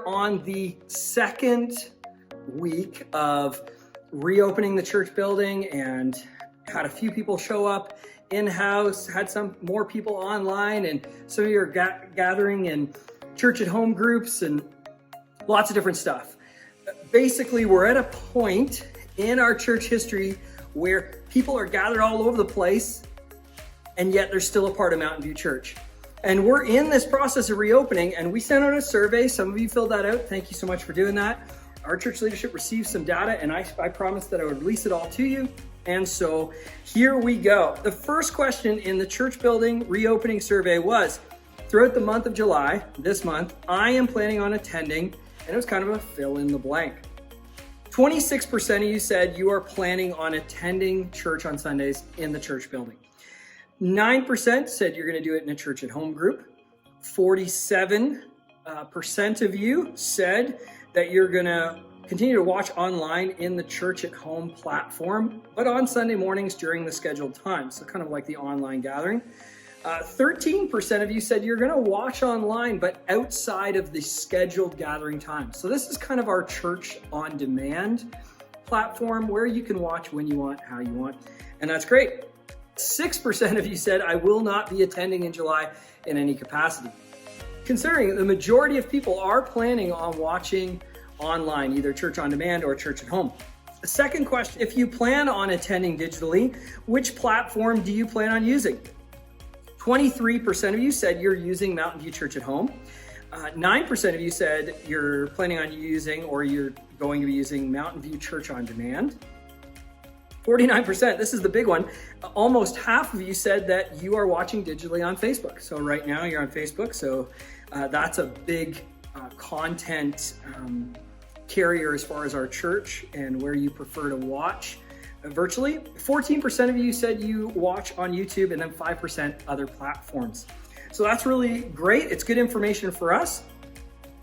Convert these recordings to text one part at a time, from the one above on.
on the second week of reopening the church building and had a few people show up in-house, had some more people online, and some of you are gathering in church at home groups and lots of different stuff. Basically, we're at a point in our church history where people are gathered all over the place, and yet they're still a part of Mountain View Church. And we're in this process of reopening, and we sent out a survey. Some of you filled that out. Thank you so much for doing that. Our church leadership received some data, and I promised that I would release it all to you. And so here we go. The first question in the church building reopening survey was, throughout the month of July, this month, I am planning on attending, and it was kind of a fill in the blank. 26% of you said you are planning on attending church on Sundays in the church building. 9% said you're going to do it in a church at home group. 47% of you said that you're going to continue to watch online in the church at home platform, but on Sunday mornings during the scheduled time. So kind of like the online gathering. 13% of you said you're going to watch online, but outside of the scheduled gathering time. So this is kind of our church on demand platform where you can watch when you want, how you want. And that's great. 6% of you said, I will not be attending in July in any capacity. Considering the majority of people are planning on watching online, either church on demand or church at home. The second question, if you plan on attending digitally, which platform do you plan on using? 23% of you said you're using Mountain View Church at Home. 9% of you said you're planning on using or you're going to be using Mountain View Church on Demand. 49%, this is the big one, almost half of you said that you are watching digitally on Facebook. So right now you're on Facebook, so that's a big content carrier as far as our church and where you prefer to watch virtually. 14% of you said you watch on YouTube, and then 5% other platforms. So that's really great. It's good information for us.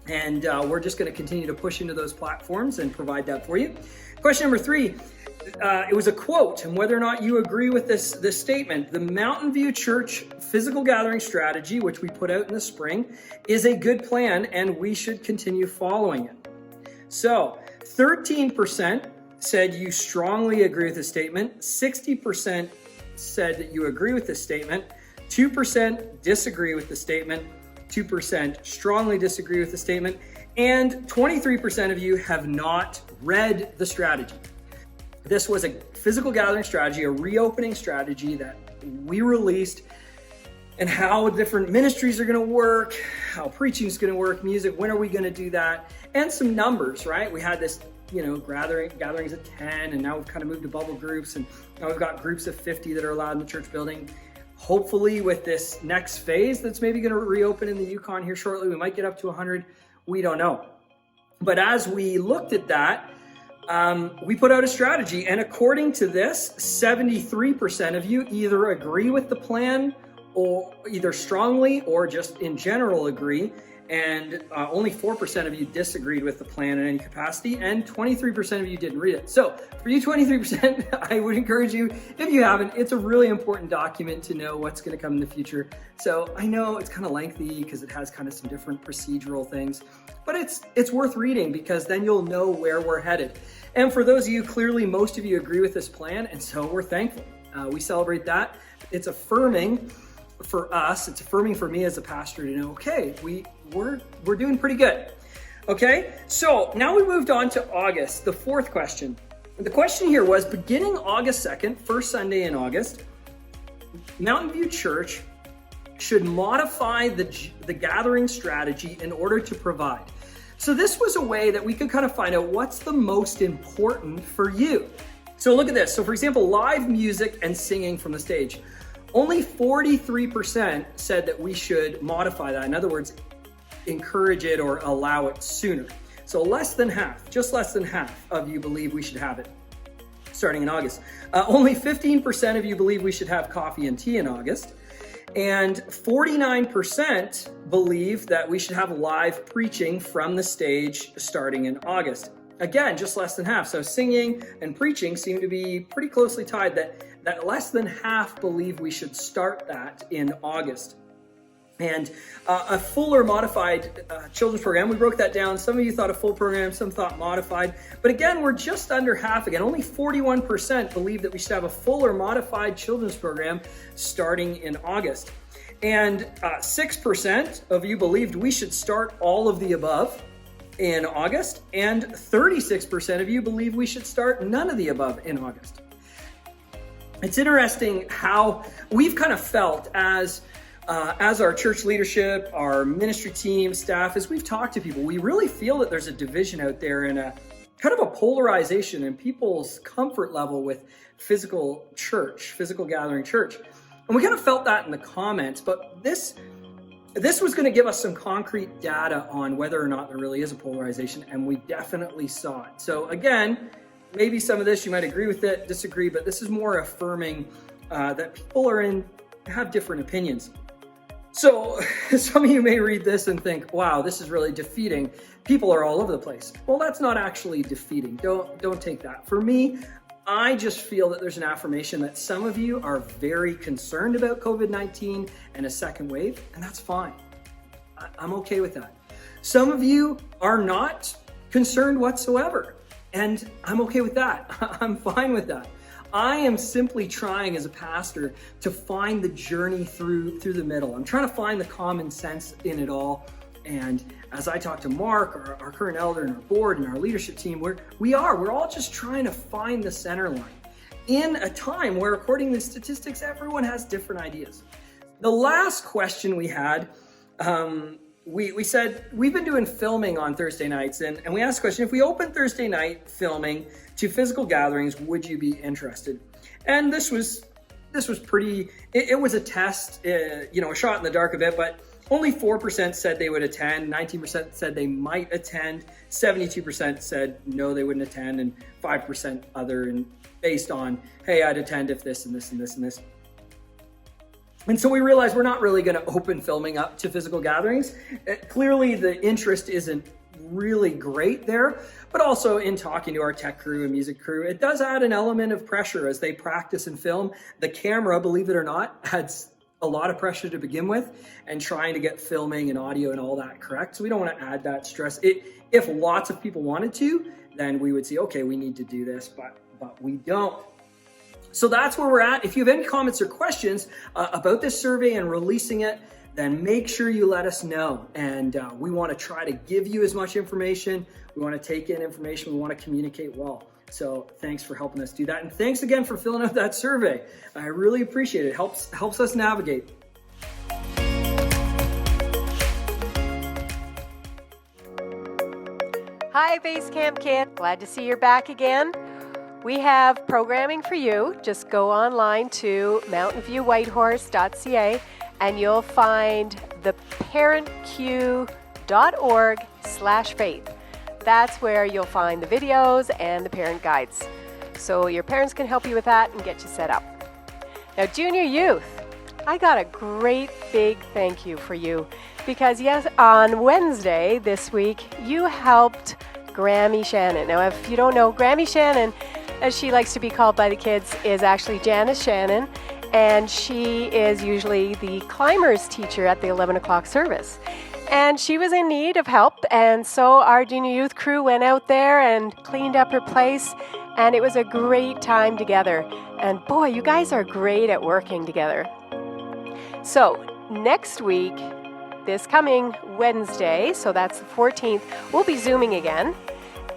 And we're just going to continue to push into those platforms and provide that for you. Question number 3, it was a quote, and whether or not you agree with this statement, the Mountain View Church physical gathering strategy, which we put out in the spring, is a good plan and we should continue following it. So 13% said you strongly agree with the statement. 60% said that you agree with this statement. 2% disagree with the statement. 2% strongly disagree with the statement. And 23% of you have not read the strategy. This was a physical gathering strategy, a reopening strategy that we released, and how different ministries are going to work, how preaching is going to work, music, when are we going to do that, and some numbers, right? We had this, gatherings of 10, and now we've kind of moved to bubble groups, and now we've got groups of 50 that are allowed in the church building. Hopefully with this next phase that's maybe going to reopen in the Yukon here shortly, we might get up to 100. We don't know. But as we looked at that, we put out a strategy, and according to this, 73% of you either agree with the plan or either strongly or just in general agree, and only 4% of you disagreed with the plan in any capacity, and 23% of you didn't read it. So for you 23%, I would encourage you, if you haven't, it's a really important document to know what's going to come in the future. So I know it's kind of lengthy because it has kind of some different procedural things, but it's worth reading because then you'll know where we're headed. And for those of you, clearly most of you agree with this plan, and so we're thankful. We celebrate that. It's affirming for us, it's affirming for me as a pastor to know, okay, we're doing pretty good. Okay, so now we moved on to August, the fourth question. The question here was, beginning August 2nd, first Sunday in August, Mountain View Church should modify the gathering strategy in order to provide. So this was a way that we could kind of find out what's the most important for you. So look at this. So for example, live music and singing from the stage. Only 43% said that we should modify that. In other words, encourage it or allow it sooner. So less than half, just less than half of you believe we should have it starting in August. Only 15% of you believe we should have coffee and tea in August. And 49% believe that we should have live preaching from the stage starting in August. Again, just less than half. So singing and preaching seem to be pretty closely tied, that less than half believe we should start that in August. And a full or modified children's program, we broke that down. Some of you thought a full program, some thought modified. But again, we're just under half again. Only 41% believe that we should have a full or modified children's program starting in August. And 6% of you believed we should start all of the above in August. And 36% of you believe we should start none of the above in August. It's interesting how we've kind of felt as our church leadership, our ministry team, staff, as we've talked to people, we really feel that there's a division out there and a kind of a polarization in people's comfort level with physical gathering church. And we kind of felt that in the comments, but this was going to give us some concrete data on whether or not there really is a polarization, and we definitely saw it. So again, maybe some of this you might agree with it, disagree, but this is more affirming that people have different opinions. So some of you may read this and think, wow, this is really defeating. People are all over the place. Well, that's not actually defeating. Don't take that. For me, I just feel that there's an affirmation that some of you are very concerned about COVID-19 and a second wave, and that's fine. I'm okay with that. Some of you are not concerned whatsoever, and I'm okay with that. I'm fine with that. I am simply trying as a pastor to find the journey through the middle. I'm trying to find the common sense in it all. And as I talk to Mark, our current elder, and our board and our leadership team, we're all just trying to find the center line in a time where, according to the statistics, everyone has different ideas. The last question we had, we said, we've been doing filming on Thursday nights, and we asked the question, if we open Thursday night filming to physical gatherings, would you be interested? And this was pretty, it was a test, a shot in the dark a bit, but only 4% said they would attend, 19% said they might attend, 72% said no, they wouldn't attend, and 5% other, and based on, hey, I'd attend if this and this and this and this. And so we realized we're not really going to open filming up to physical gatherings. Clearly, the interest isn't really great there, but also in talking to our tech crew and music crew, it does add an element of pressure as they practice and film. The camera, believe it or not, adds a lot of pressure to begin with, and trying to get filming and audio and all that correct. So we don't want to add that stress. If lots of people wanted to, then we would say, okay, we need to do this, but we don't. So that's where we're at. If you have any comments or questions about this survey and releasing it, then make sure you let us know. And we want to try to give you as much information. We want to take in information. We want to communicate well. So thanks for helping us do that. And thanks again for filling out that survey. I really appreciate it. It helps us navigate. Hi, Basecamp Kids. Glad to see you're back again. We have programming for you. Just go online to mountainviewwhitehorse.ca and you'll find the parentq.org/faith. That's where you'll find the videos and the parent guides. So your parents can help you with that and get you set up. Now, junior youth, I got a great big thank you for you because yes, on Wednesday this week, you helped Grammy Shannon. Now, if you don't know, Grammy Shannon, as she likes to be called by the kids, is actually Janice Shannon, and she is usually the climbers teacher at the 11 o'clock service. And she was in need of help, and so our junior youth crew went out there and cleaned up her place, and it was a great time together. And boy, you guys are great at working together. So next week, this coming Wednesday, so that's the 14th, we'll be Zooming again,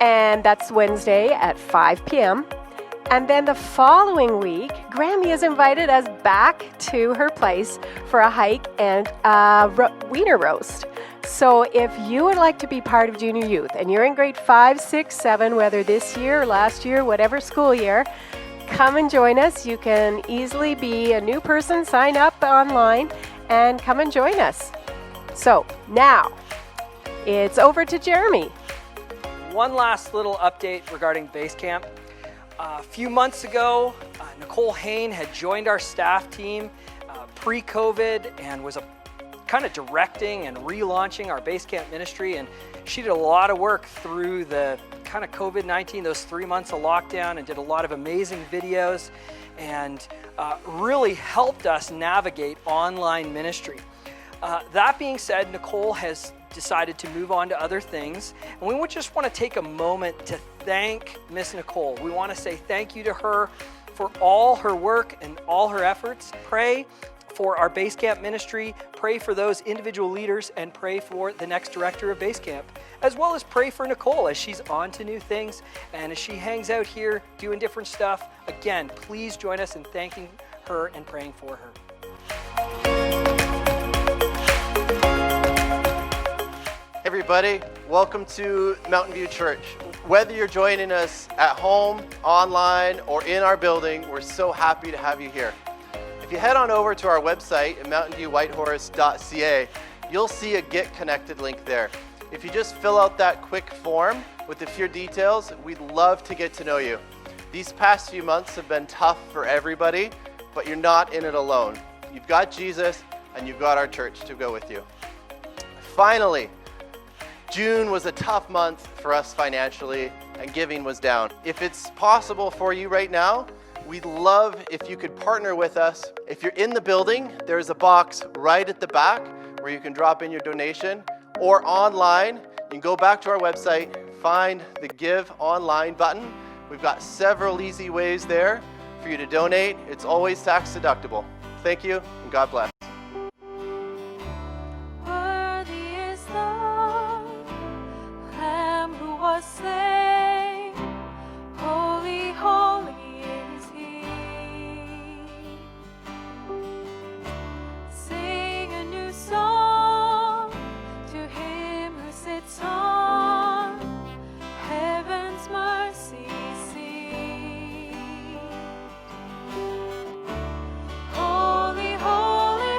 and that's Wednesday at 5 p.m. And then the following week, Grammy has invited us back to her place for a hike and a wiener roast. So if you would like to be part of junior youth and you're in grade 5, 6, 7, whether this year or last year, whatever school year, come and join us. You can easily be a new person, sign up online, and come and join us. So now it's over to Jeremy. One last little update regarding Basecamp. A few months ago, Nicole Hain had joined our staff team pre-COVID and was kind of directing and relaunching our Basecamp ministry. And she did a lot of work through the kind of COVID-19, those 3 months of lockdown, and did a lot of amazing videos and really helped us navigate online ministry. That being said, Nicole has decided to move on to other things, and we would just want to take a moment to thank Miss Nicole. We want to say thank you to her for all her work and all her efforts. Pray for our Base Camp ministry, pray for those individual leaders, and pray for the next director of Base Camp, as well as pray for Nicole as she's on to new things and as she hangs out here doing different stuff. Again, please join us in thanking her and praying for her. Everybody, welcome to Mountain View Church. Whether you're joining us at home, online, or in our building, we're so happy to have you here. If you head on over to our website at mountainviewwhitehorse.ca, you'll see a Get Connected link there. If you just fill out that quick form with a few details, we'd love to get to know you. These past few months have been tough for everybody, but you're not in it alone. You've got Jesus, and you've got our church to go with you. Finally, June was a tough month for us financially, and giving was down. If it's possible for you right now, we'd love if you could partner with us. If you're in the building, there's a box right at the back where you can drop in your donation, or online, you can go back to our website, find the Give Online button. We've got several easy ways there for you to donate. It's always tax deductible. Thank you, and God bless. Slain, holy, holy is he. Sing a new song to him who sits on heaven's mercy seat. Holy, holy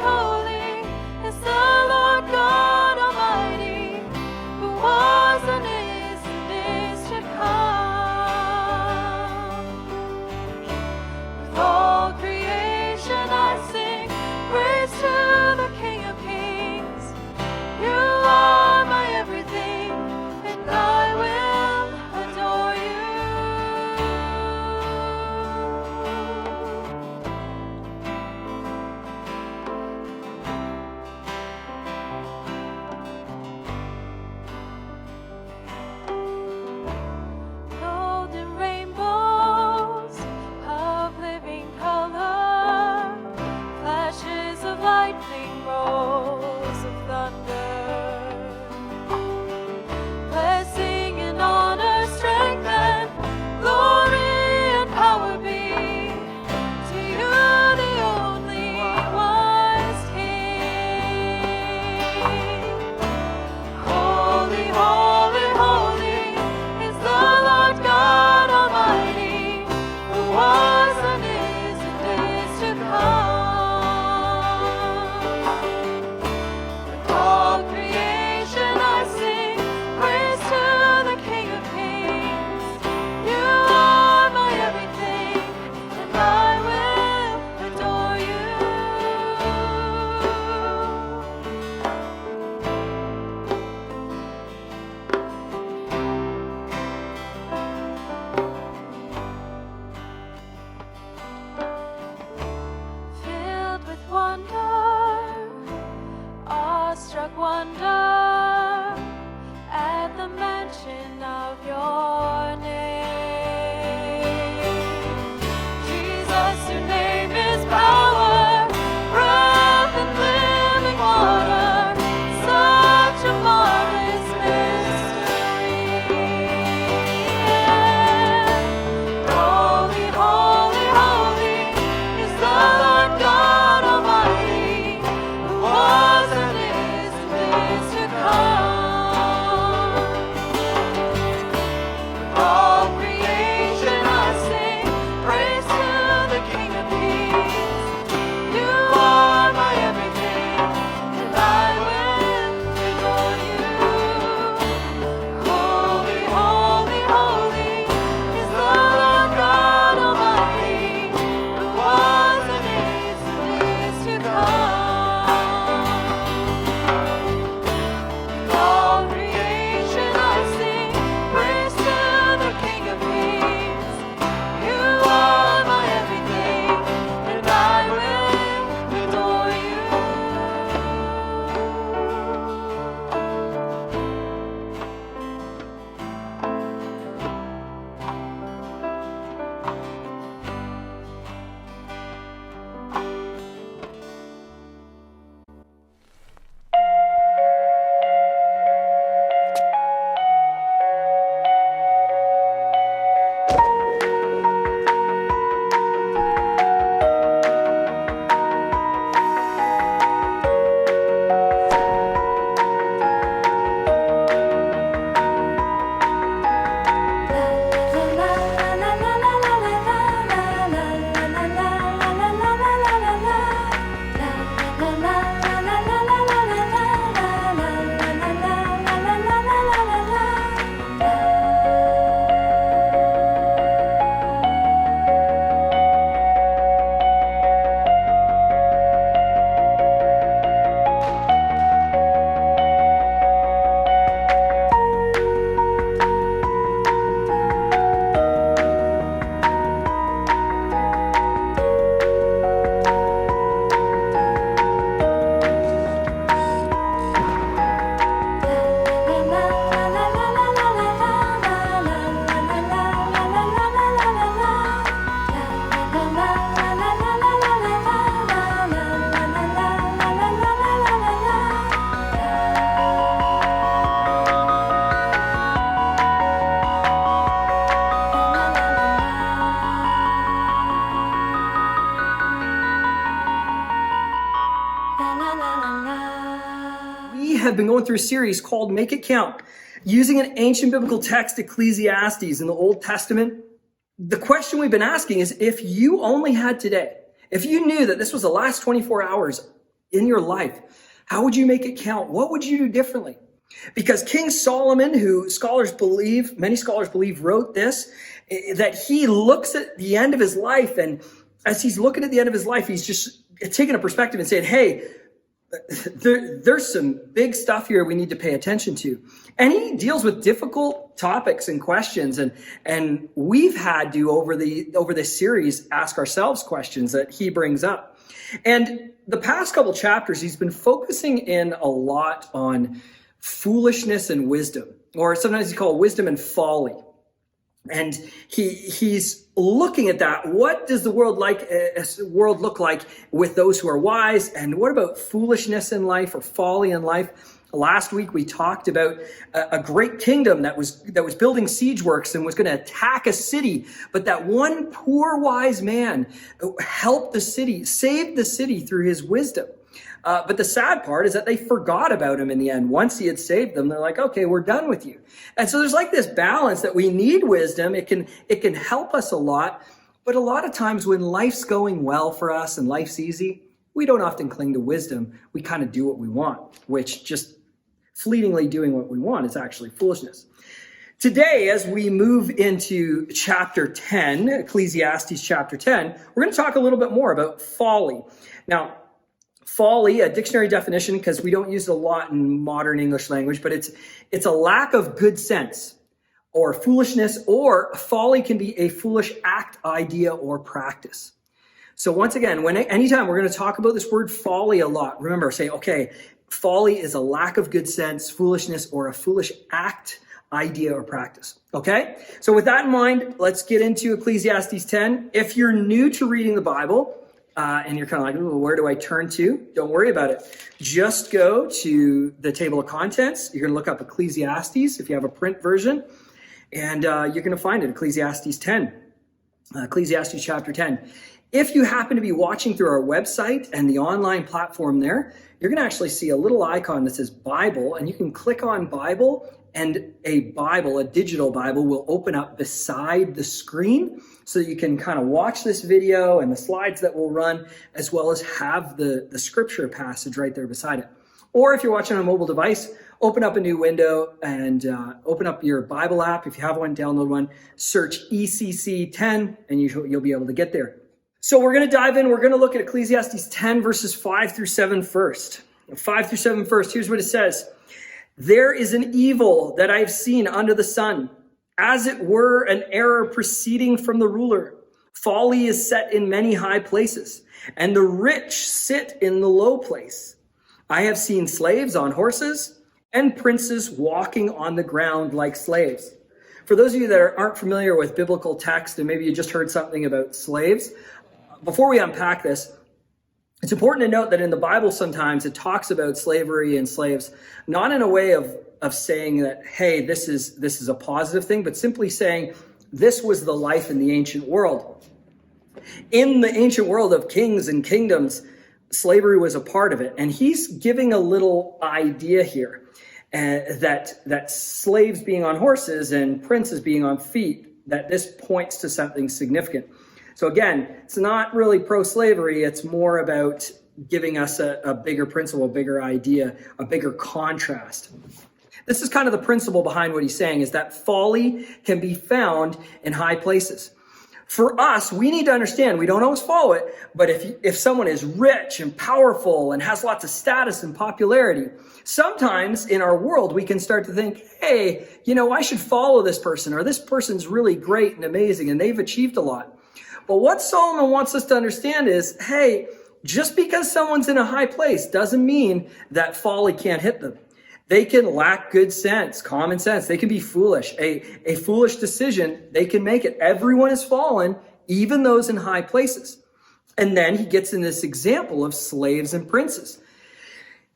have been going through a series called Make It Count, using an ancient biblical text, Ecclesiastes in the Old Testament. The question we've been asking is, if you only had today, if you knew that this was the last 24 hours in your life, how would you make it count? What would you do differently? Because King Solomon, who many scholars believe wrote this, that he looks at the end of his life, and as he's looking at the end of his life, he's just taking a perspective and saying, hey, there's some big stuff here we need to pay attention to. And he deals with difficult topics and questions, and we've had to, over this series, ask ourselves questions that he brings up. And the past couple chapters, he's been focusing in a lot on foolishness and wisdom, or sometimes he's called wisdom and folly. And he's looking at that. What does the world look like with those who are wise? And what about foolishness in life or folly in life? Last week we talked about a great kingdom that was building siege works and was going to attack a city, but that one poor wise man helped the city, saved the city through his wisdom. But the sad part is that they forgot about him in the end. Once he had saved them, they're like, okay, we're done with you. And so there's like this balance that we need wisdom. It can help us a lot. But a lot of times when life's going well for us and life's easy, we don't often cling to wisdom. We kind of do what we want, which just fleetingly doing what we want is actually foolishness. Today, as we move into chapter 10, Ecclesiastes chapter 10, we're going to talk a little bit more about folly. Now, folly, a dictionary definition, because we don't use it a lot in modern English language, but it's a lack of good sense or foolishness, or folly can be a foolish act, idea, or practice. So once again, anytime we're going to talk about this word folly a lot, remember, say, okay, folly is a lack of good sense, foolishness, or a foolish act, idea, or practice. Okay? So with that in mind, let's get into Ecclesiastes 10. If you're new to reading the Bible, and you're kind of like, ooh, where do I turn to? Don't worry about it. Just go to the table of contents. You're going to look up Ecclesiastes if you have a print version, and you're going to find it, Ecclesiastes 10, Ecclesiastes chapter 10. If you happen to be watching through our website and the online platform there, you're going to actually see a little icon that says Bible, and you can click on Bible, and a digital Bible will open up beside the screen so that you can kind of watch this video and the slides that will run, as well as have the scripture passage right there beside it. Or if you're watching on a mobile device, open up a new window and open up your Bible app. If you have one, download one, search ECC 10, and you'll be able to get there. So we're going to dive in. We're going to look at Ecclesiastes 10, verses 5 through 7 first. 5 through 7 first. Here's what it says. There is an evil that I've seen under the sun, as it were an error proceeding from the ruler. Folly is set in many high places, and the rich sit in the low place. I have seen slaves on horses and princes walking on the ground like slaves. For those of you that aren't familiar with biblical text, and maybe you just heard something about slaves, before we unpack this, it's important to note that in the Bible sometimes it talks about slavery and slaves, not in a way of saying that, hey, this is a positive thing, but simply saying this was the life in the ancient world. In the ancient world of kings and kingdoms, slavery was a part of it. And he's giving a little idea here that slaves being on horses and princes being on feet, that this points to something significant. So again, it's not really pro-slavery. It's more about giving us a bigger principle, a bigger idea, a bigger contrast. This is kind of the principle behind what he's saying, is that folly can be found in high places. For us, we need to understand, we don't always follow it, but if someone is rich and powerful and has lots of status and popularity, sometimes in our world, we can start to think, hey, I should follow this person, or this person's really great and amazing and they've achieved a lot. But what Solomon wants us to understand is, hey, just because someone's in a high place doesn't mean that folly can't hit them. They can lack good sense, common sense. They can be foolish. A foolish decision, they can make it. Everyone has fallen, even those in high places. And then he gets in this example of slaves and princes.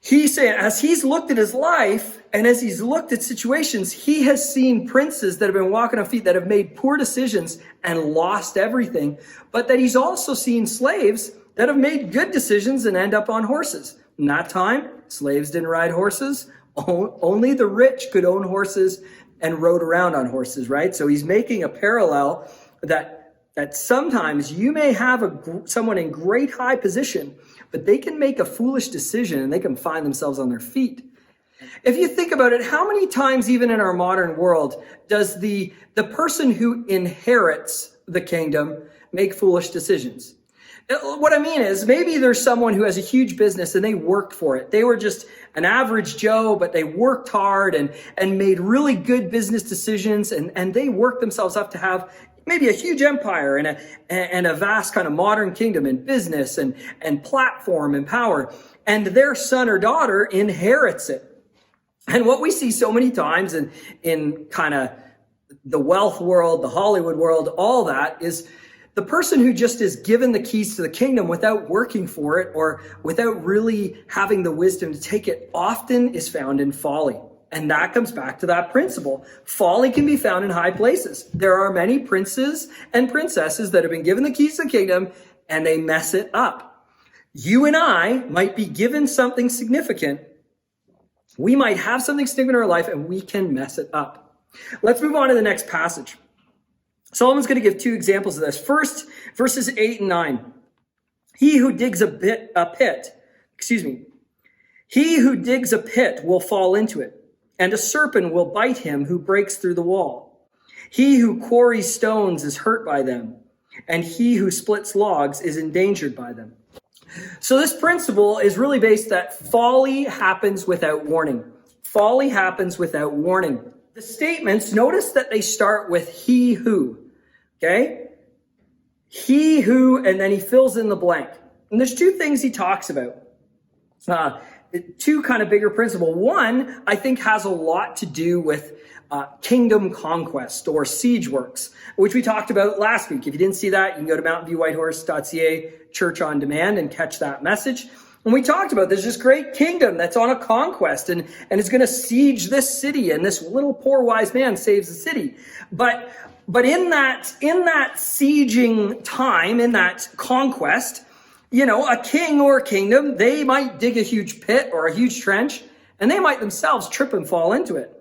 He's saying, as he's looked at his life and as he's looked at situations, he has seen princes that have been walking on feet that have made poor decisions and lost everything, but that he's also seen slaves that have made good decisions and end up on horses. In that time, slaves didn't ride horses. Only the rich could own horses and rode around on horses, right? So he's making a parallel that sometimes you may have someone in great high position, but they can make a foolish decision and they can find themselves on their feet. If you think about it, how many times even in our modern world does the person who inherits the kingdom make foolish decisions? What I mean is, maybe there's someone who has a huge business and they worked for it. They were just an average Joe, but they worked hard and made really good business decisions, and they worked themselves up to have maybe a huge empire and a vast kind of modern kingdom in business and platform and power. And their son or daughter inherits it. And what we see so many times in kind of the wealth world, the Hollywood world, all that is the person who just is given the keys to the kingdom without working for it or without really having the wisdom to take it often is found in folly. And that comes back to that principle. Folly can be found in high places. There are many princes and princesses that have been given the keys to the kingdom and they mess it up. You and I might be given something significant. We might have something significant in our life and we can mess it up. Let's move on to the next passage. Solomon's going to give two examples of this. First, verses 8 and 9. He who digs a pit will fall into it, and a serpent will bite him who breaks through the wall. He who quarries stones is hurt by them, and he who splits logs is endangered by them. So this principle is really based that folly happens without warning. Folly happens without warning. The statements, notice that they start with he who, okay? He who, and then he fills in the blank. And there's two things he talks about. Two kind of bigger principles. One, I think, has a lot to do with kingdom conquest or siege works, which we talked about last week. If you didn't see that, you can go to mountainviewwhitehorse.ca, Church on Demand, and catch that message. And we talked about there's this great kingdom that's on a conquest and is going to siege this city, and this little poor wise man saves the city. But in that sieging time, in that conquest, you know, a king or a kingdom, they might dig a huge pit or a huge trench, and they might themselves trip and fall into it.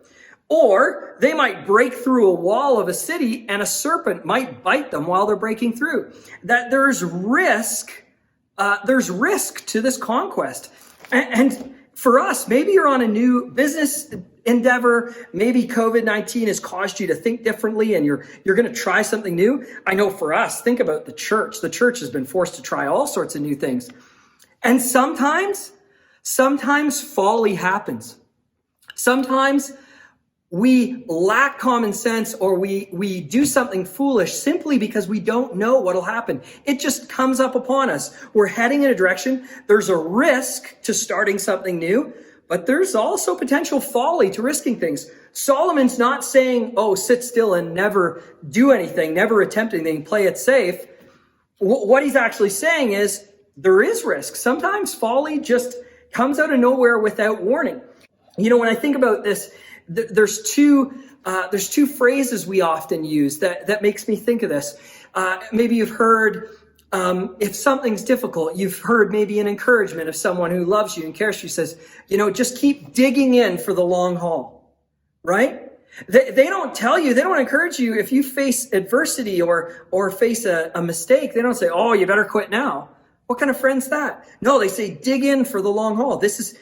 Or they might break through a wall of a city and a serpent might bite them while they're breaking through. That there's risk to this conquest. And for us, maybe you're on a new business endeavor. Maybe COVID-19 has caused you to think differently and you're going to try something new. I know for us, think about the church. The church has been forced to try all sorts of new things. And sometimes folly happens. Sometimes we lack common sense or we do something foolish simply because we don't know what'll happen. It just comes up upon us. We're heading in a direction. There's a risk to starting something new, but there's also potential folly to risking things. Solomon's not saying, oh, sit still and never do anything, never attempt anything, play it safe. What he's actually saying is there is risk. Sometimes folly just comes out of nowhere without warning. You know, when I think about this, there's two phrases we often use that makes me think of this. Maybe you've heard, if something's difficult, you've heard maybe an encouragement of someone who loves you and cares for you, says, you know, just keep digging in for the long haul, right? They don't tell you, they don't encourage you if you face adversity or face a mistake. They don't say, oh, you better quit now. What kind of friend's that? No, they say dig in for the long haul. This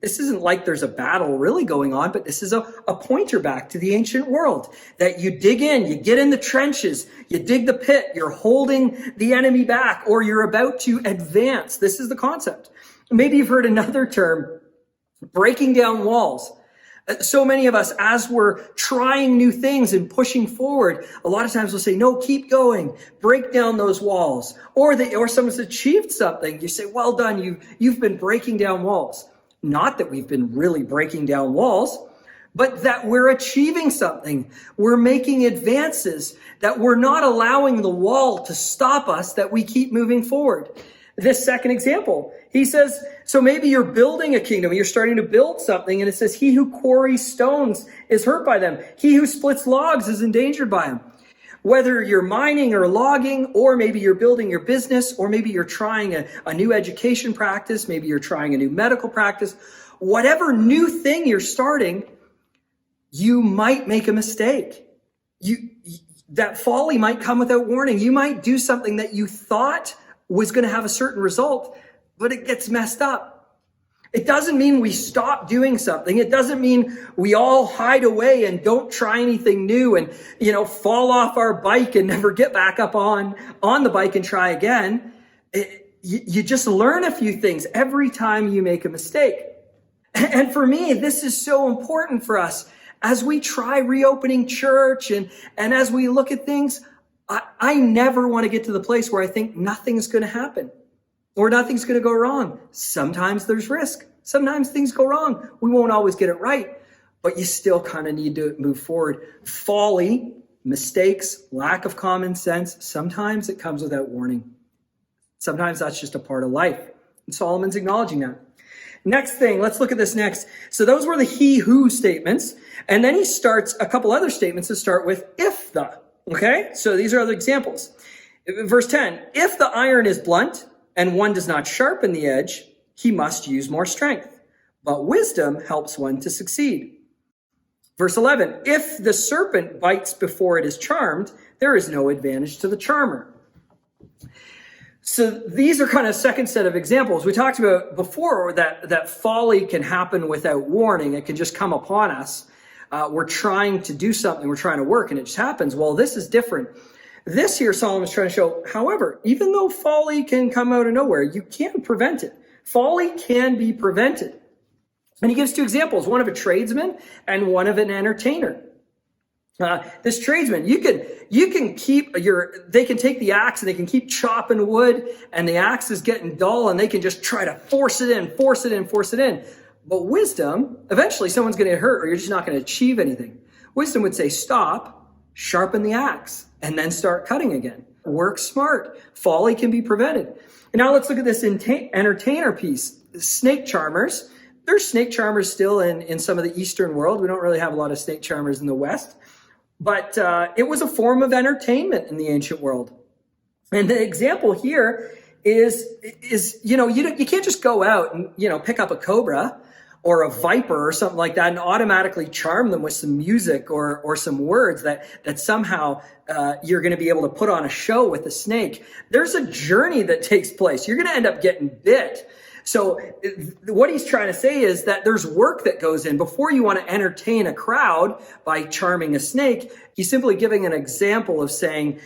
isn't like there's a battle really going on, but this is a pointer back to the ancient world that you dig in, you get in the trenches, you dig the pit, you're holding the enemy back, or you're about to advance. This is the concept. Maybe you've heard another term, breaking down walls. So many of us, as we're trying new things and pushing forward, a lot of times we'll say, no, keep going, break down those walls. Or someone's achieved something. You say, well done, you've been breaking down walls. Not that we've been really breaking down walls, but that we're achieving something. We're making advances, that we're not allowing the wall to stop us, that we keep moving forward. This second example, he says, so maybe you're building a kingdom, you're starting to build something, and it says, he who quarries stones is hurt by them. He who splits logs is endangered by them. Whether you're mining or logging, or maybe you're building your business, or maybe you're trying a new education practice, maybe you're trying a new medical practice, whatever new thing you're starting, you might make a mistake. That folly might come without warning. You might do something that you thought was going to have a certain result, but it gets messed up. It doesn't mean we stop doing something. It doesn't mean we all hide away and don't try anything new and, fall off our bike and never get back up on the bike and try again. You just learn a few things every time you make a mistake. And for me, this is so important for us as we try reopening church and as we look at things. I never want to get to the place where I think nothing's going to happen or nothing's going to go wrong. Sometimes there's risk. Sometimes things go wrong. We won't always get it right, but you still kind of need to move forward. Folly, mistakes, lack of common sense, sometimes it comes without warning. Sometimes that's just a part of life. And Solomon's acknowledging that. Next thing, let's look at this next. So those were the he, who statements. And then he starts a couple other statements to start with if the. Okay? So these are other examples. Verse 10, if the iron is blunt and one does not sharpen the edge, he must use more strength. But wisdom helps one to succeed. Verse 11, if the serpent bites before it is charmed, there is no advantage to the charmer. So these are kind of second set of examples. We talked about before that folly can happen without warning. It can just come upon us. We're trying to do something, we're trying to work, and it just happens. Well, this is different. This here, Solomon's trying to show, however, even though folly can come out of nowhere, you can prevent it. Folly can be prevented. And he gives two examples, one of a tradesman and one of an entertainer. This tradesman, you can keep they can take the axe and they can keep chopping wood and the axe is getting dull and they can just try to force it in. But wisdom, eventually someone's going to get hurt or you're just not going to achieve anything. Wisdom would say, stop, sharpen the axe, and then start cutting again. Work smart. Folly can be prevented. And now let's look at this entertainer piece. Snake charmers. There's snake charmers still in some of the Eastern world. We don't really have a lot of snake charmers in the West. But it was a form of entertainment in the ancient world. And the example here is you can't just go out and, pick up a cobra or a viper or something like that and automatically charm them with some music or some words that somehow you're going to be able to put on a show with a snake. There's a journey that takes place. You're going to end up getting bit. So what he's trying to say is that there's work that goes in before you want to entertain a crowd by charming a snake. He's simply giving an example of saying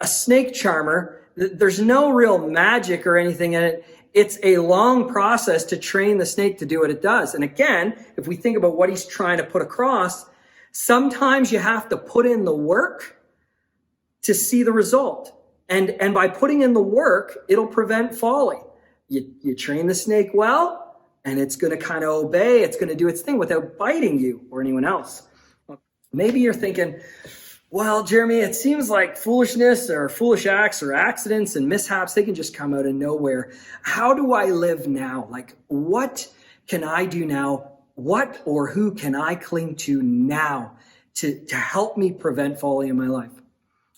a snake charmer, there's no real magic or anything in it. It's a long process to train the snake to do what it does. And again, if we think about what he's trying to put across, sometimes you have to put in the work to see the result. And by putting in the work, it'll prevent folly. You train the snake well, and it's going to kind of obey. It's going to do its thing without biting you or anyone else. Maybe you're thinking, well, Jeremy, it seems like foolishness or foolish acts or accidents and mishaps, they can just come out of nowhere. How do I live now? Like, what can I do now? What or who can I cling to now to help me prevent folly in my life?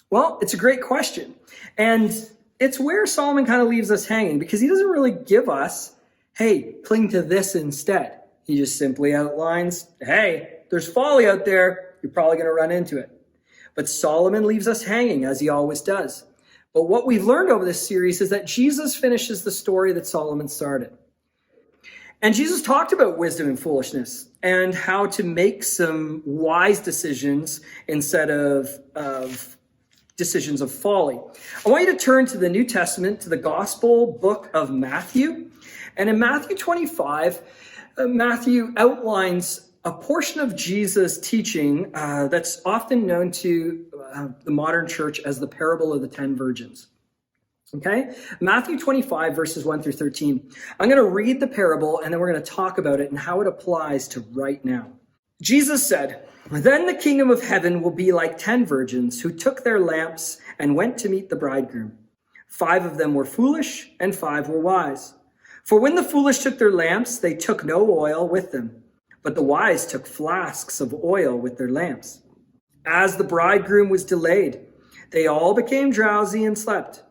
Well, it's a great question. And it's where Solomon kind of leaves us hanging because he doesn't really give us, hey, cling to this instead. He just simply outlines, hey, there's folly out there. You're probably going to run into it. But Solomon leaves us hanging as he always does. But what we've learned over this series is that Jesus finishes the story that Solomon started. And Jesus talked about wisdom and foolishness and how to make some wise decisions instead of decisions of folly. I want you to turn to the New Testament, to the Gospel book of Matthew. And in Matthew 25, Matthew outlines a portion of Jesus' teaching that's often known to the modern church as the parable of the 10 virgins. Okay? Matthew 25, verses 1 through 13. I'm going to read the parable, and then we're going to talk about it and how it applies to right now. Jesus said, "Then the kingdom of heaven will be like 10 virgins who took their lamps and went to meet the bridegroom. 5 of them were foolish, and 5 were wise. For when the foolish took their lamps, they took no oil with them. But the wise took flasks of oil with their lamps. As the bridegroom was delayed, they all became drowsy and slept.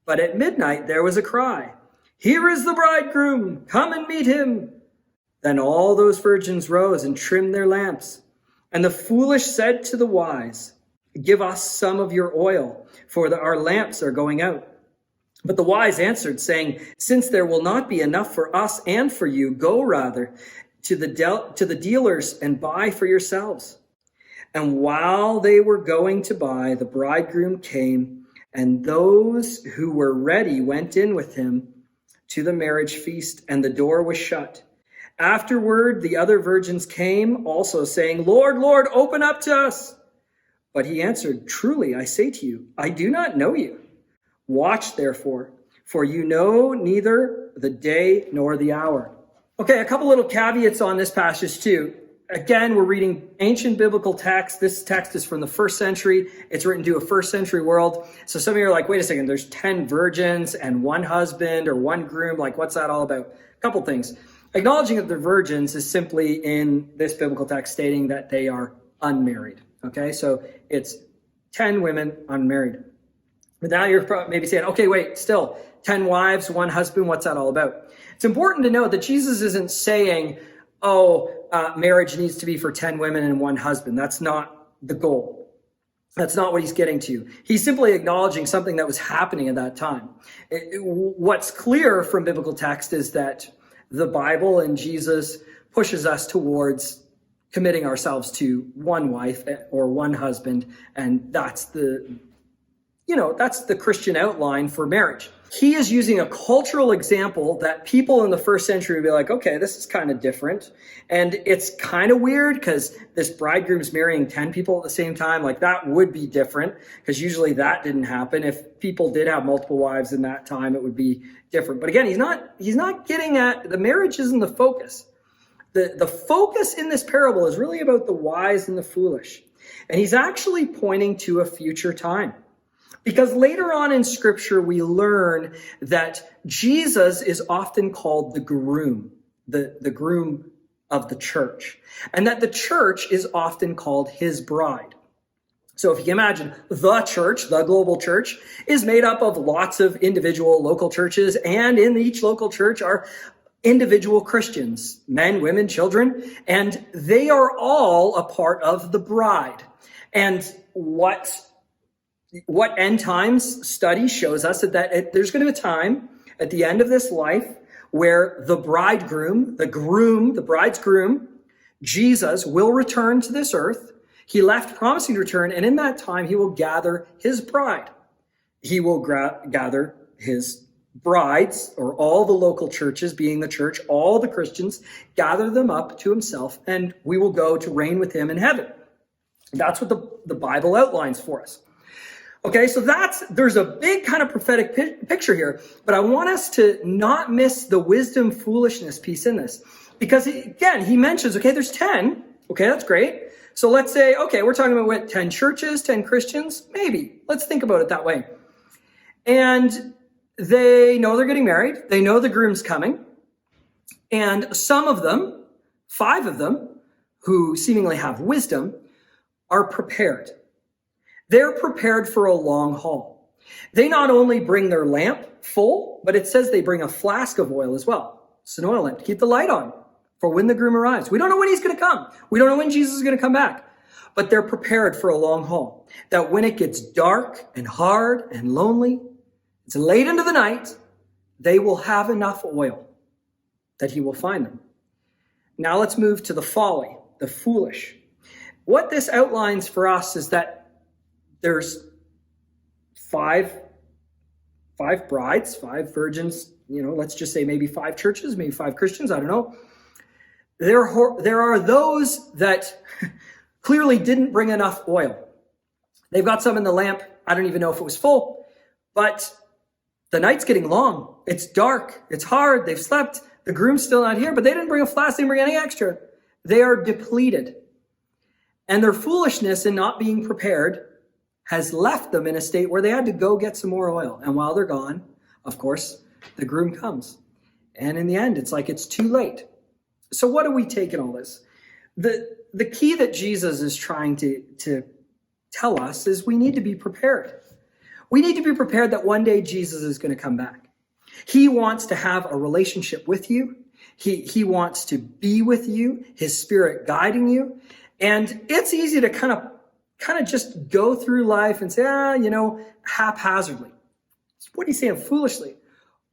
But at midnight there was a cry, 'Here is the bridegroom, come and meet him.' Then all those virgins rose and trimmed their lamps. And the foolish said to the wise, give us some of your oil, for our lamps are going out. But the wise answered, saying, since there will not be enough for us and for you, go rather to the dealers and buy for yourselves. And while they were going to buy, the bridegroom came, and those who were ready went in with him to the marriage feast, and the door was shut. Afterward, the other virgins came also, saying, Lord, Lord, open up to us. But he answered, truly, I say to you, I do not know you. Watch, therefore, for you know neither the day nor the hour. Okay, a couple little caveats on this passage too. Again, we're reading ancient biblical text. This text is from the first century. It's written to a first century world. So some of you are like, wait a second, there's 10 virgins and one husband or one groom. Like, what's that all about? A couple things. Acknowledging that they're virgins is simply in this biblical text stating that they are unmarried. Okay, so it's 10 women unmarried. But now you're maybe saying, okay, wait, still 10 wives, one husband. What's that all about? It's important to note that Jesus isn't saying, marriage needs to be for 10 women and one husband. That's not the goal. That's not what he's getting to. He's simply acknowledging something that was happening at that time. What's clear from biblical text is that the Bible and Jesus pushes us towards committing ourselves to one wife or one husband, and that's the Christian outline for marriage. He is using a cultural example that people in the first century would be like, okay, this is kind of different. And it's kind of weird because this bridegroom's marrying 10 people at the same time. Like, that would be different because usually that didn't happen. If people did have multiple wives in that time, it would be different. But again, he's not getting at the marriage isn't the focus. The focus in this parable is really about the wise and the foolish. And he's actually pointing to a future time. Because later on in Scripture, we learn that Jesus is often called the groom, the groom of the church, and that the church is often called his bride. So if you can imagine, the church, the global church, is made up of lots of individual local churches, and in each local church are individual Christians, men, women, children, and they are all a part of the bride. And what end times study shows us that there's going to be a time at the end of this life where the bridegroom, the bride's groom, Jesus, will return to this earth. He left promising to return, and in that time, he will gather his bride. He will gather his brides, or all the local churches, being the church, all the Christians, gather them up to himself, and we will go to reign with him in heaven. That's what the Bible outlines for us. Okay, so there's a big kind of prophetic picture here, but I want us to not miss the wisdom foolishness piece in this. Because again, he mentions, okay, there's 10. Okay, that's great. So let's say, okay, we're talking about what, 10 churches, 10 Christians? Maybe. Let's think about it that way. And they know they're getting married. They know the groom's coming. And some of them, 5 of them, who seemingly have wisdom, are prepared. They're prepared for a long haul. They not only bring their lamp full, but it says they bring a flask of oil as well. It's an oil lamp to keep the light on for when the groom arrives. We don't know when he's going to come. We don't know when Jesus is going to come back. But they're prepared for a long haul. That when it gets dark and hard and lonely, it's late into the night, they will have enough oil that he will find them. Now let's move to the folly, the foolish. What this outlines for us is that there's 5 brides, 5 virgins, let's just say maybe 5 churches, maybe 5 Christians, I don't know. There are those that clearly didn't bring enough oil. They've got some in the lamp. I don't even know if it was full, but the night's getting long. It's dark. It's hard. They've slept. The groom's still not here, but they didn't bring a flask. They didn't bring any extra. They are depleted. And their foolishness in not being prepared has left them in a state where they had to go get some more oil. And while they're gone, of course, the groom comes. And in the end, it's like it's too late. So what do we take in all this? The key that Jesus is trying to tell us is we need to be prepared. We need to be prepared that one day Jesus is going to come back. He wants to have a relationship with you. He wants to be with you, his Spirit guiding you. And it's easy to kind of just go through life and say, haphazardly. What are you saying? Foolishly.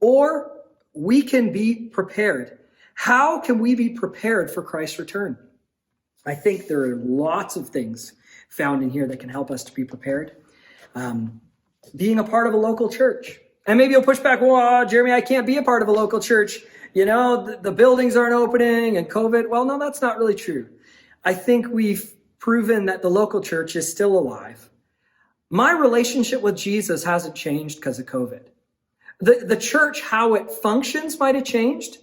Or we can be prepared. How can we be prepared for Christ's return? I think there are lots of things found in here that can help us to be prepared. Being a part of a local church. And maybe you'll push back, well, Jeremy, I can't be a part of a local church. The buildings aren't opening and COVID. Well, no, that's not really true. I think we've proven that the local church is still alive. My relationship with Jesus hasn't changed because of COVID. The church, how it functions might have changed.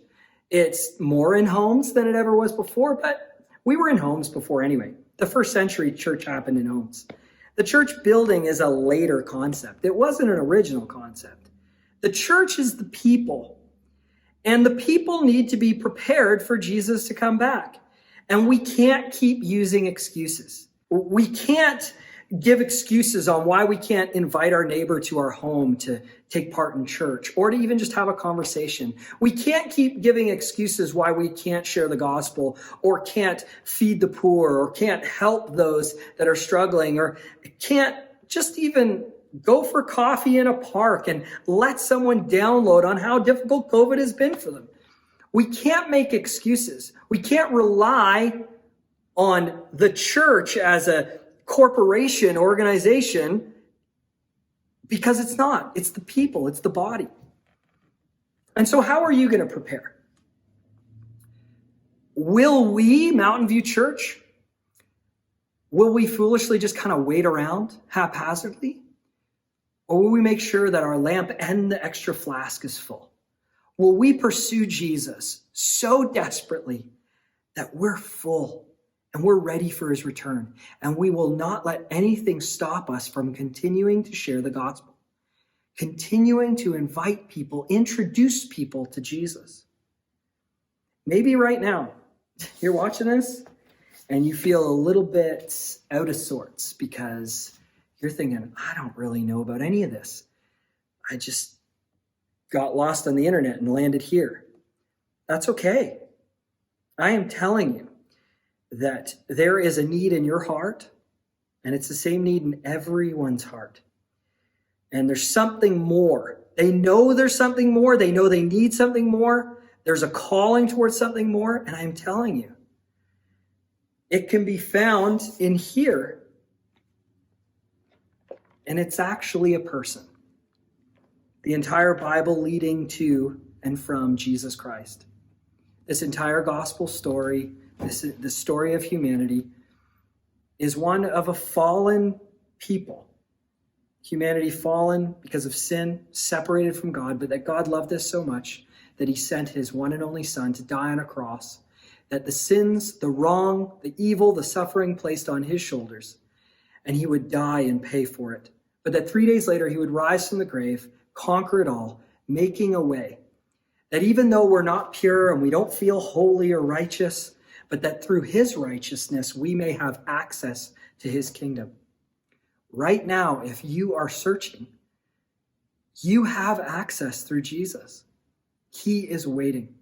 It's more in homes than it ever was before, but we were in homes before anyway. The first century church happened in homes. The church building is a later concept. It wasn't an original concept. The church is the people, and the people need to be prepared for Jesus to come back. And we can't keep using excuses. We can't give excuses on why we can't invite our neighbor to our home to take part in church or to even just have a conversation. We can't keep giving excuses why we can't share the gospel or can't feed the poor or can't help those that are struggling or can't just even go for coffee in a park and let someone download on how difficult COVID has been for them. We can't make excuses. We can't rely on the church as a corporation, organization, because it's not. It's the people. It's the body. And so how are you going to prepare? Will we, Mountain View Church, will we foolishly just kind of wait around haphazardly? Or will we make sure that our lamp and the extra flask is full? Will we pursue Jesus so desperately that we're full and we're ready for his return? And we will not let anything stop us from continuing to share the gospel, continuing to invite people, introduce people to Jesus. Maybe right now you're watching this and you feel a little bit out of sorts because you're thinking, I don't really know about any of this. I just got lost on the internet and landed here. That's okay. I am telling you that there is a need in your heart, and it's the same need in everyone's heart. And there's something more. They know there's something more. They know they need something more. There's a calling towards something more, and I'm telling you, it can be found in here, and it's actually a person. The entire Bible leading to and from Jesus Christ. This entire gospel story, the story of humanity, is one of a fallen people. Humanity fallen because of sin, separated from God, but that God loved us so much that he sent his one and only Son to die on a cross, that the sins, the wrong, the evil, the suffering placed on his shoulders, and he would die and pay for it. But that 3 days later, he would rise from the grave, conquer it all, making a way. That even though we're not pure and we don't feel holy or righteous, but that through his righteousness, we may have access to his kingdom. Right now, if you are searching, you have access through Jesus. He is waiting.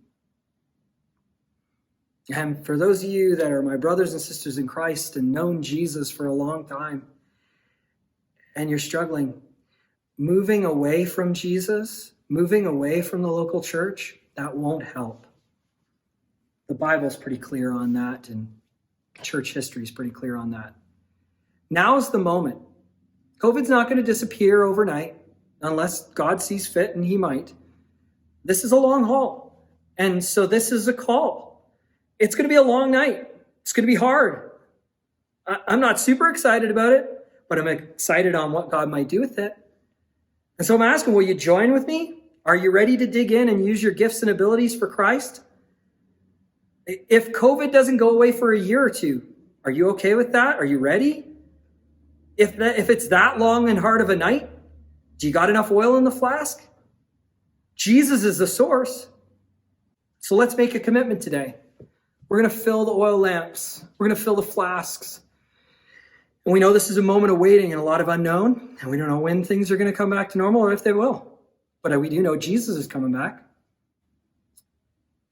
And for those of you that are my brothers and sisters in Christ and known Jesus for a long time, and you're struggling, moving away from Jesus, moving away from the local church, that won't help. The Bible's pretty clear on that, and church history is pretty clear on that. Now is the moment. COVID's not going to disappear overnight unless God sees fit, and he might. This is a long haul, and so this is a call. It's going to be a long night. It's going to be hard. I'm not super excited about it, but I'm excited on what God might do with it. And so I'm asking, will you join with me? Are you ready to dig in and use your gifts and abilities for Christ? If COVID doesn't go away for a year or two, are you okay with that? Are you ready? If it's that long and hard of a night, do you got enough oil in the flask? Jesus is the source. So let's make a commitment today. We're going to fill the oil lamps. We're going to fill the flasks. And we know this is a moment of waiting and a lot of unknown. And we don't know when things are going to come back to normal or if they will. But we do know Jesus is coming back.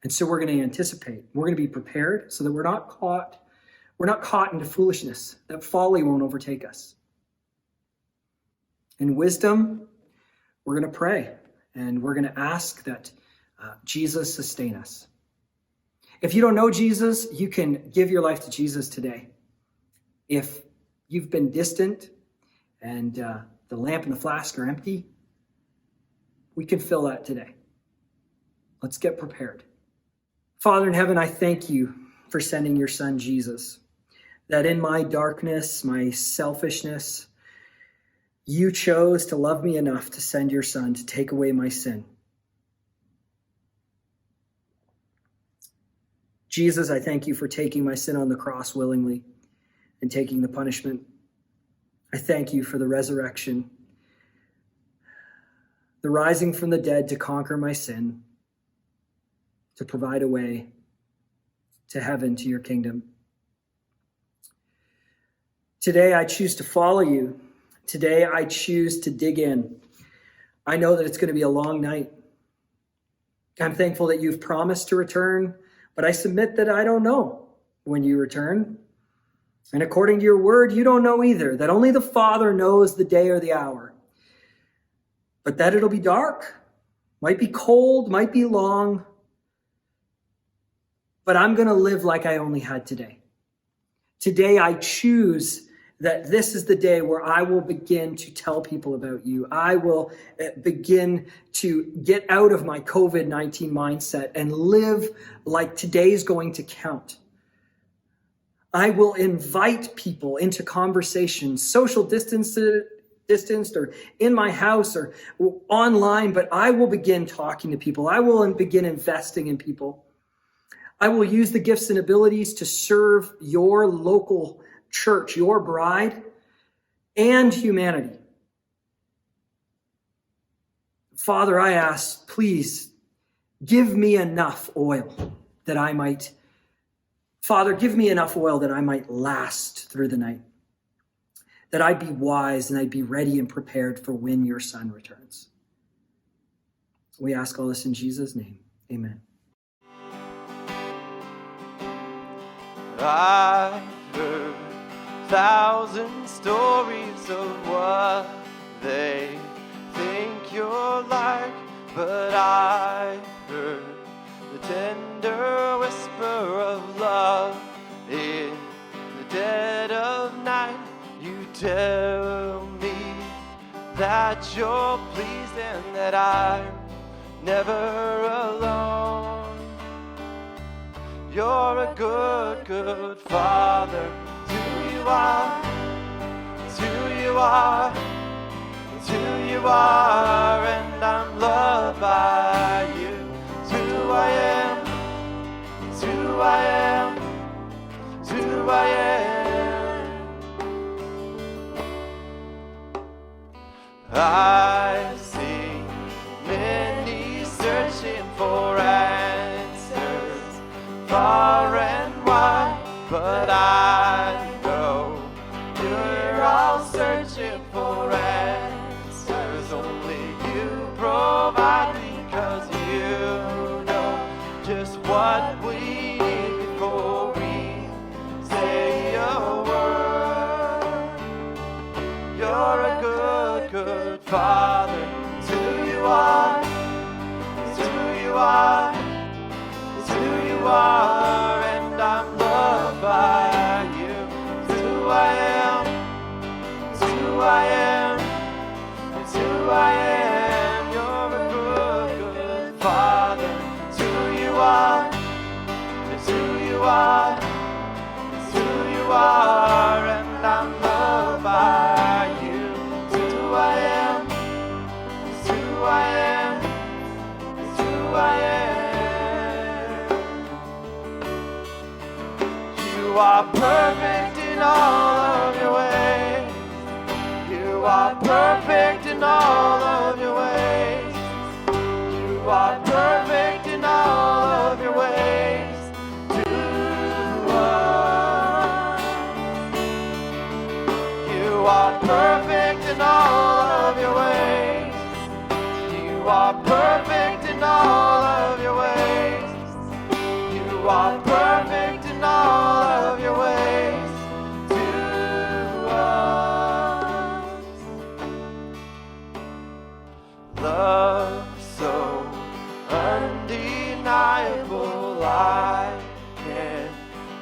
And so we're going to anticipate. We're going to be prepared so that we're not caught into foolishness, that folly won't overtake us. In wisdom, we're going to pray, and we're going to ask that Jesus sustain us. If you don't know Jesus, you can give your life to Jesus today. If you've been distant and the lamp and the flask are empty, we can fill that today. Let's get prepared. Father in heaven, I thank you for sending your son, Jesus, that in my darkness, my selfishness, you chose to love me enough to send your son to take away my sin. Jesus, I thank you for taking my sin on the cross willingly and taking the punishment. I thank you for the resurrection, the rising from the dead to conquer my sin, to provide a way to heaven, to your kingdom. Today, I choose to follow you. Today, I choose to dig in. I know that it's going to be a long night. I'm thankful that you've promised to return, but I submit that I don't know when you return. And according to your word, you don't know either, that only the Father knows the day or the hour. But that it'll be dark, might be cold, might be long, but I'm going to live like I only had today. Today, I choose that this is the day where I will begin to tell people about you. I will begin to get out of my COVID-19 mindset and live like today's going to count. I will invite people into conversations, social distanced or in my house or online, but I will begin talking to people. I will begin investing in people. I will use the gifts and abilities to serve your local church, your bride, and humanity. Father, I ask, please give me enough oil that I might, Father, give me enough oil that I might last through the night, that I'd be wise and I'd be ready and prepared for when your son returns. We ask all this in Jesus' name. Amen. I've heard 1,000 stories of what they think you're like, but I heard the tender whisper of love in the dead of night. You tell me that you're pleased and that I'm never alone. You're a good, good Father. It's who you are. It's who you are. It's who you are. And I'm loved by you. It's who I am. It's who I am. It's who I am. I see many searching for answers far and wide, but I know you're all searching for answers. Only you provide, because you know just what we need before we say a word. You're a good, good Father. It's who you are. It's who you are. It's who you are, and I'm loved by you. It's who I am. It's who I am. It's who I am. You're a good, good Father. It's who you are. It's who you are. It's who you are, and I'm loved by you. It's who I am. It's who I am. It's who I am. You are perfect in all of your ways. You are perfect in all of your ways. You are perfect in all of your ways to us. You are perfect in all of your ways. You are perfect in all of your ways. undeniable. I can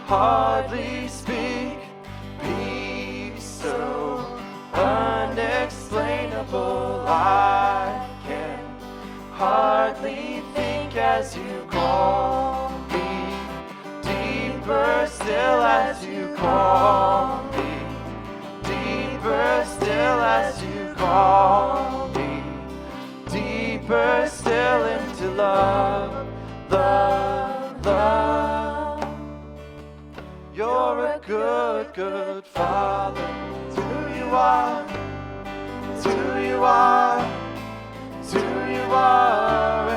hardly speak. Peace so unexplainable. I can hardly think as you call me. Deeper still as you call me. Deeper still as you call me. Deeper still into love, love, love. You're a good, good Father. It's who you are. It's who you are. It's who you are.